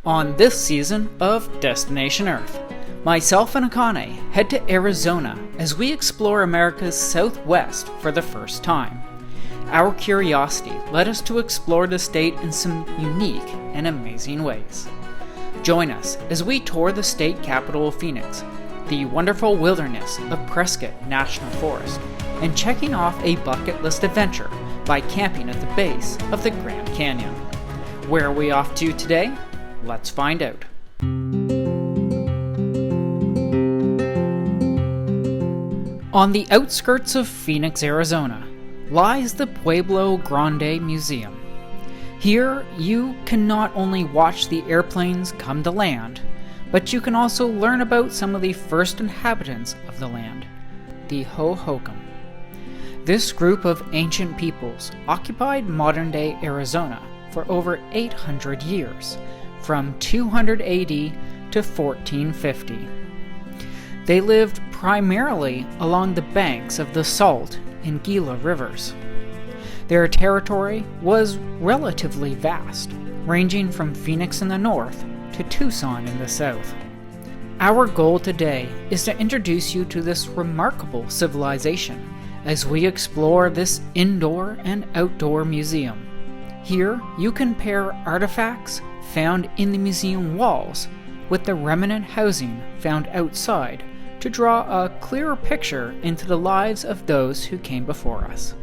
On this season of Destination Earth, myself and Akane head to Arizona as we explore America's Southwest for the first time. Our curiosity led us to explore the state in some unique and amazing ways. Join us as we tour the state capital of Phoenix, the wonderful wilderness of Prescott National Forest, and checking off a bucket list adventure by camping at the base of the Grand Canyon. Where are we off to today? Let's find out. On the outskirts of Phoenix, Arizona, lies the Pueblo Grande Museum. Here, you can not only watch the airplanes come to land, but you can also learn about some of the first inhabitants of the land, the Hohokam. This group of ancient peoples occupied modern-day Arizona for over 800 years, from 200 AD to 1450. They lived primarily along the banks of the Salt and Gila rivers. Their territory was relatively vast, ranging from Phoenix in the north to Tucson in the south. Our goal today is to introduce you to this remarkable civilization as we explore this indoor and outdoor museum. Here, you can pair artifacts found in the museum walls with the remnant housing found outside to draw a clearer picture into the lives of those who came before us.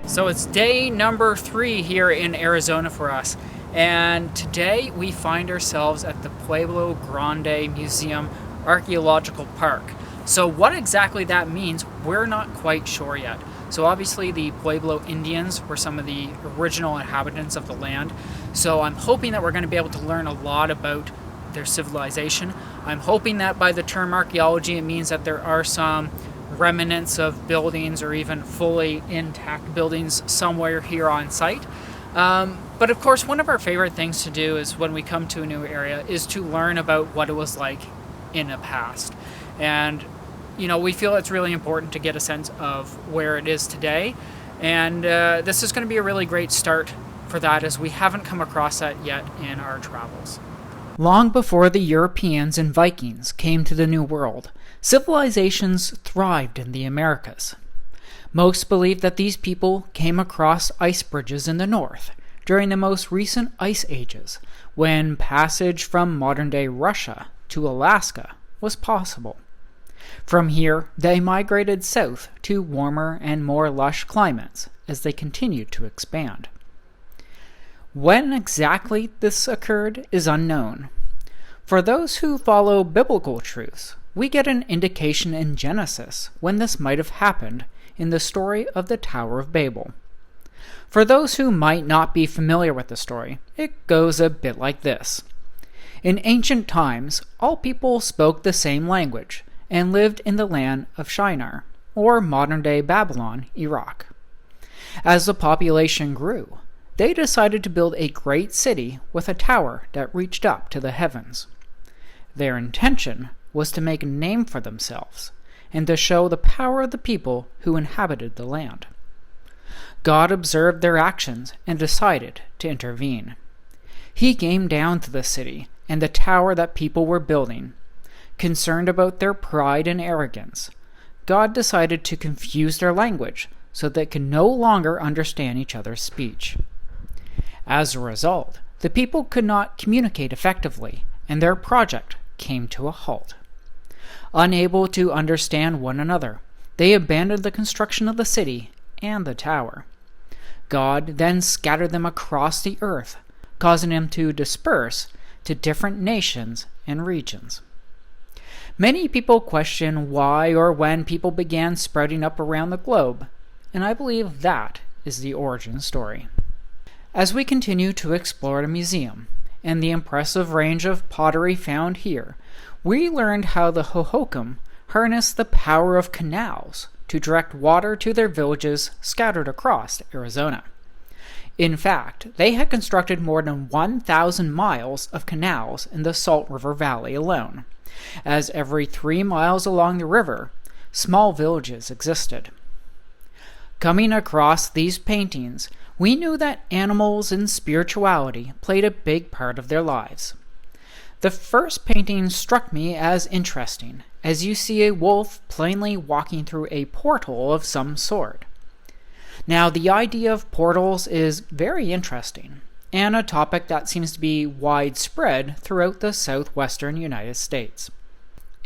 So it's day number 3 here in Arizona for us, and today we find ourselves at the Pueblo Grande Museum Archaeological Park. So what exactly that means, we're not quite sure yet. So obviously the Pueblo Indians were some of the original inhabitants of the land. So I'm hoping that we're going to be able to learn a lot about their civilization. I'm hoping that by the term archaeology, it means that there are some remnants of buildings or even fully intact buildings somewhere here on site. But of course, one of our favorite things to do is when we come to a new area is to learn about what it was like in the past. And we feel it's really important to get a sense of where it is today. And this is going to be a really great start for that, as we haven't come across that yet in our travels. Long before the Europeans and Vikings came to the New World, civilizations thrived in the Americas. Most believe that these people came across ice bridges in the north during the most recent ice ages, when passage from modern-day Russia to Alaska was possible. From here, they migrated south to warmer and more lush climates as they continued to expand. When exactly this occurred is unknown. For those who follow biblical truths, we get an indication in Genesis when this might have happened in the story of the Tower of Babel. For those who might not be familiar with the story, it goes a bit like this. In ancient times, all people spoke the same language and lived in the land of Shinar, or modern-day Babylon, Iraq. As the population grew, they decided to build a great city with a tower that reached up to the heavens. Their intention was to make a name for themselves and to show the power of the people who inhabited the land. God observed their actions and decided to intervene. He came down to the city and the tower that people were building. Concerned about their pride and arrogance, God decided to confuse their language so they could no longer understand each other's speech. As a result, the people could not communicate effectively, and their project came to a halt. Unable to understand one another, they abandoned the construction of the city and the tower. God then scattered them across the earth, causing them to disperse to different nations and regions. Many people question why or when people began sprouting up around the globe, and I believe that is the origin story. As we continue to explore the museum and the impressive range of pottery found here, we learned how the Hohokam harnessed the power of canals to direct water to their villages scattered across Arizona. In fact, they had constructed more than 1,000 miles of canals in the Salt River Valley alone, as every 3 miles along the river, small villages existed. Coming across these paintings, we knew that animals and spirituality played a big part of their lives. The first painting struck me as interesting, as you see a wolf plainly walking through a portal of some sort. Now, the idea of portals is very interesting, and a topic that seems to be widespread throughout the southwestern United States.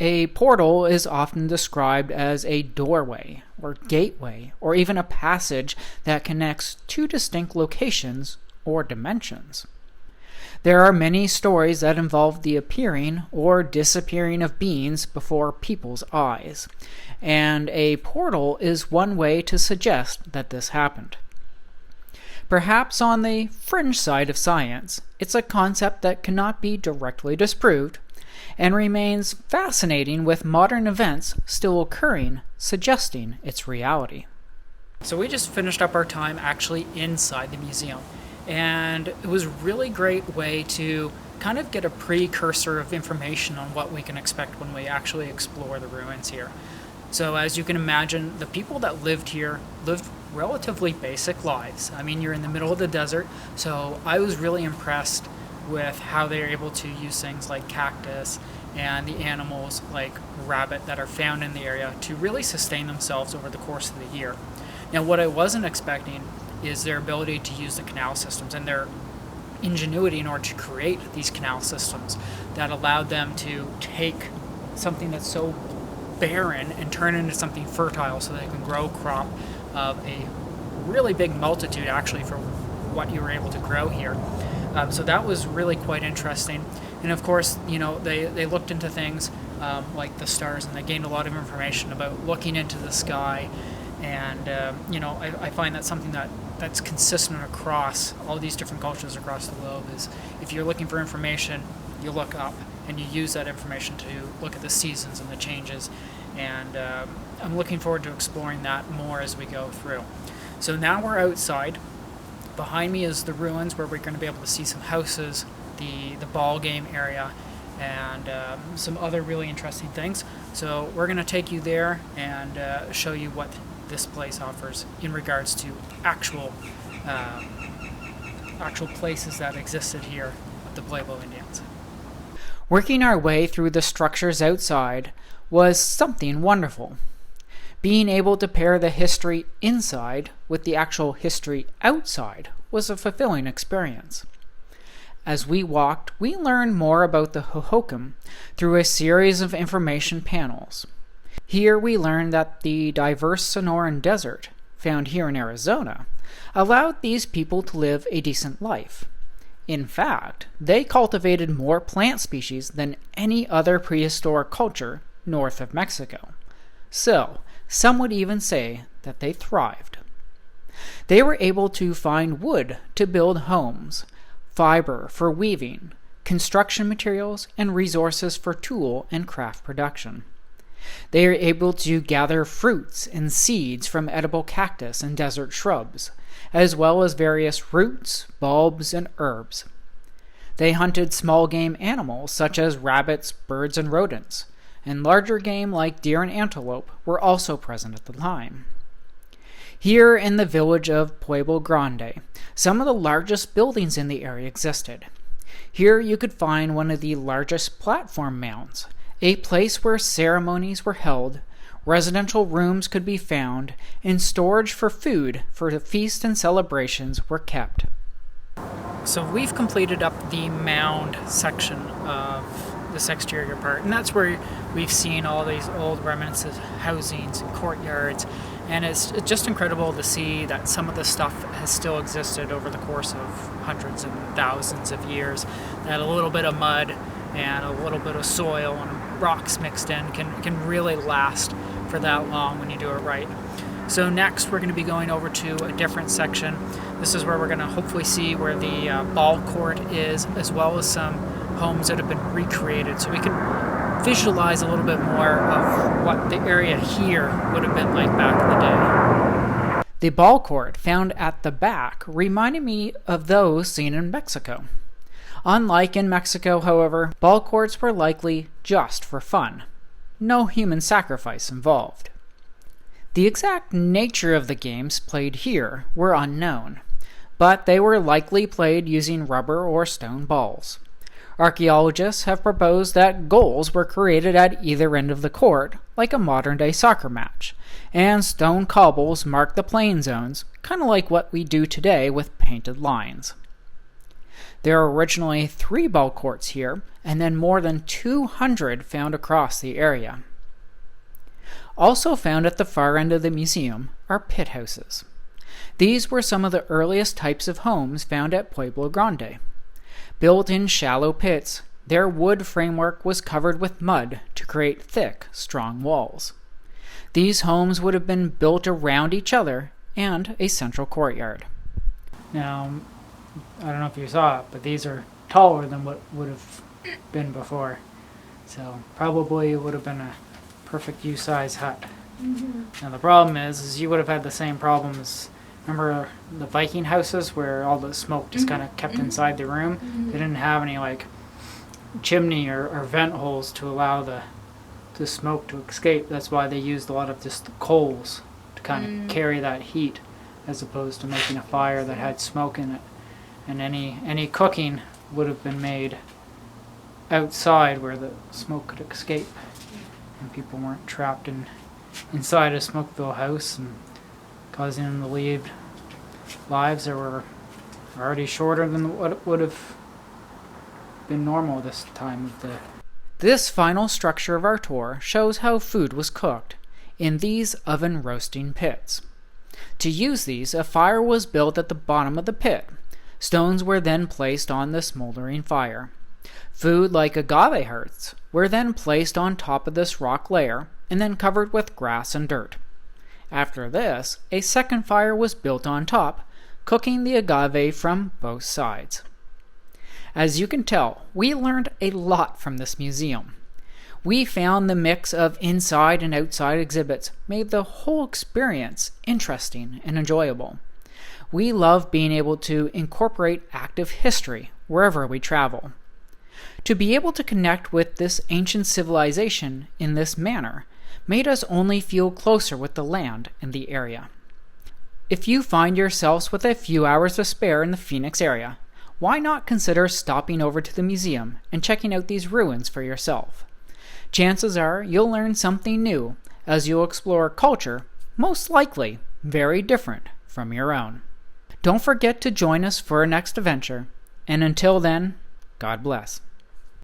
A portal is often described as a doorway, or gateway, or even a passage that connects two distinct locations or dimensions. There are many stories that involve the appearing or disappearing of beings before people's eyes, and a portal is one way to suggest that this happened. Perhaps on the fringe side of science, it's a concept that cannot be directly disproved, and remains fascinating with modern events still occurring, suggesting its reality. So we just finished up our time actually inside the museum, and it was a really great way to kind of get a precursor of information on what we can expect when we actually explore the ruins here. So as you can imagine, the people that lived here lived relatively basic lives. I mean, you're in the middle of the desert, so I was really impressed with how they're able to use things like cactus and the animals like rabbit that are found in the area to really sustain themselves over the course of the year. Now, what I wasn't expecting is their ability to use the canal systems and their ingenuity in order to create these canal systems that allowed them to take something that's so barren and turn it into something fertile so they can grow crop of a really big multitude actually for what you were able to grow here. So that was really quite interesting. And of course, they looked into things like the stars, and they gained a lot of information about looking into the sky. And I find that something that's consistent across all these different cultures across the globe is if you're looking for information, you look up and you use that information to look at the seasons and the changes. And I'm looking forward to exploring that more as we go through. So now we're outside. Behind me is the ruins where we're going to be able to see some houses, the ball game area, and some other really interesting things. So we're going to take you there and show you what this place offers in regards to actual places that existed here with the Pueblo Indians. Working our way through the structures outside was something wonderful. Being able to pair the history inside with the actual history outside was a fulfilling experience. As we walked, we learned more about the Hohokam through a series of information panels. Here we learned that the diverse Sonoran Desert, found here in Arizona, allowed these people to live a decent life. In fact, they cultivated more plant species than any other prehistoric culture north of Mexico. So, some would even say that they thrived. They were able to find wood to build homes, fiber for weaving, construction materials, and resources for tool and craft production. They are able to gather fruits and seeds from edible cactus and desert shrubs, as well as various roots, bulbs, and herbs. They hunted small game animals such as rabbits, birds, and rodents, and larger game like deer and antelope were also present at the time. Here in the village of Pueblo Grande, some of the largest buildings in the area existed. Here you could find one of the largest platform mounds, a place where ceremonies were held, residential rooms could be found, and storage for food for the feasts and celebrations were kept. So we've completed up the mound section of this exterior part, and that's where we've seen all these old remnants of housings and courtyards, and it's just incredible to see that some of the stuff has still existed over the course of hundreds and thousands of years, that a little bit of mud and a little bit of soil and rocks mixed in can really last for that long when you do it right. So next we're going to be going over to a different section. This is where we're going to hopefully see where the ballcourt is, as well as some homes that have been recreated, so we can visualize a little bit more of what the area here would have been like back in the day. The ballcourt found at the back reminded me of those seen in Mexico. Unlike in Mexico, however, ballcourts were likely just for fun. No human sacrifice involved. The exact nature of the games played here were unknown, but they were likely played using rubber or stone balls. Archaeologists have proposed that goals were created at either end of the court, like a modern-day soccer match, and stone cobbles mark the playing zones, kind of like what we do today with painted lines. There were originally 3 ballcourts here, and then more than 200 found across the area. Also found at the far end of the museum are pit houses. These were some of the earliest types of homes found at Pueblo Grande. Built in shallow pits, their wood framework was covered with mud to create thick, strong walls. These homes would have been built around each other and a central courtyard. Now, I don't know if you saw it, but these are taller than what would have been before. So probably it would have been a perfect U-size hut. Now the problem is you would have had the same problems. Remember the Viking houses where all the smoke just kind of kept inside the room? They didn't have any like chimney or vent holes to allow the smoke to escape. That's why they used a lot of just the coals to kind of carry that heat, as opposed to making a fire that had smoke in it. And any cooking would have been made outside where the smoke could escape, and people weren't trapped inside a smoke-filled house and causing them to lead lives that were already shorter than what would have been normal this time of day. This final structure of our tour shows how food was cooked in these oven roasting pits. To use these, a fire was built at the bottom of the pit. Stones were then placed on the smoldering fire. Food like agave hearts were then placed on top of this rock layer and then covered with grass and dirt. After this, a second fire was built on top, cooking the agave from both sides. As you can tell, we learned a lot from this museum. We found the mix of inside and outside exhibits made the whole experience interesting and enjoyable. We love being able to incorporate active history wherever we travel. To be able to connect with this ancient civilization in this manner made us only feel closer with the land and the area. If you find yourselves with a few hours to spare in the Phoenix area, why not consider stopping over to the museum and checking out these ruins for yourself? Chances are you'll learn something new as you'll explore a culture, most likely very different from your own. Don't forget to join us for our next adventure, and until then, God bless.